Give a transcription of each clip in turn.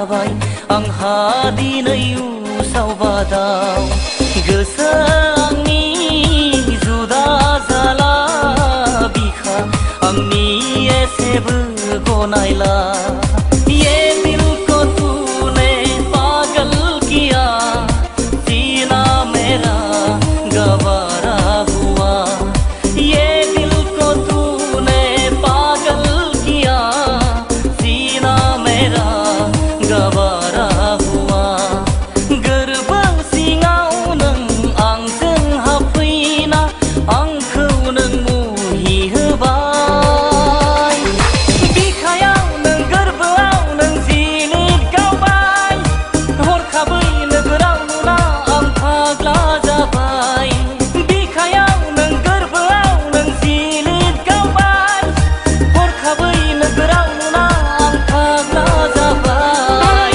जाबाय आंहा दिनै उसाव बादाव गोसो आंनि जुदा जाला बिखा आंनि एसेबो गनायला ये दिल को तूने पागल किया जीना मेरा गवारा हुआ ये दिल को तूने पागल किया जीना मेरा गवारा हुआ गोरबों सिङाव नों आंजों हाबफैना आंखौ नों मुहि होबाय बिखायाव नों गोरबोआव नों जिलिद गावबाय हरखाबै नोगोराव नुना आं फाग्ला जाबाय बिखायाव नों गोरबोआव नों जिलिद गावबाय हरखाबै नोगोराव नुना आं फाग्ला जाबाय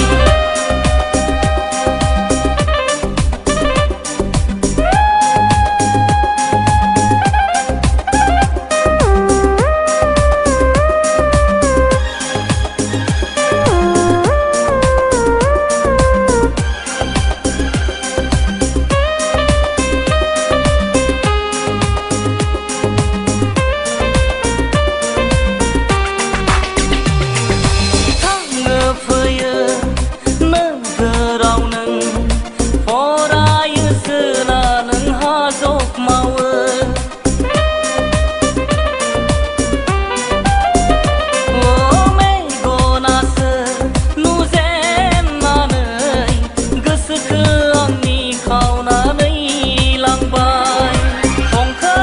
थांनो फैयो नोगोराव नों फरायोसो ना नोंहा जब मावो मेगनासो नुजेननानै गोसोखो आंनि खावनानै लांबाय अंखौ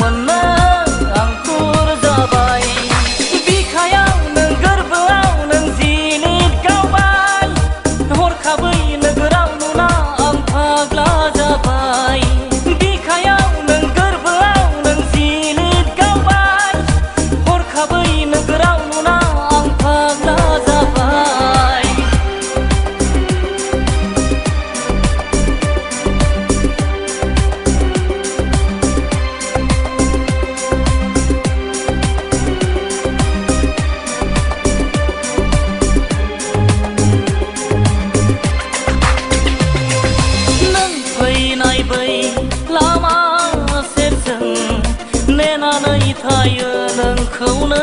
मोननो आं खुर जाबाय बिखायाव नों गोरबोआव नों जिलिद गावबाय हरखाबै नोगोराव नुना आं फाग्ला जाबाय बिखायाव नों गोरबोआव नों जिलिद गावबाय हरखाबै नोगोराव नुना आं फाग्ला जाबाय नों फैनाय बै लामा सेरजों नेनानै थायो नोंखौनो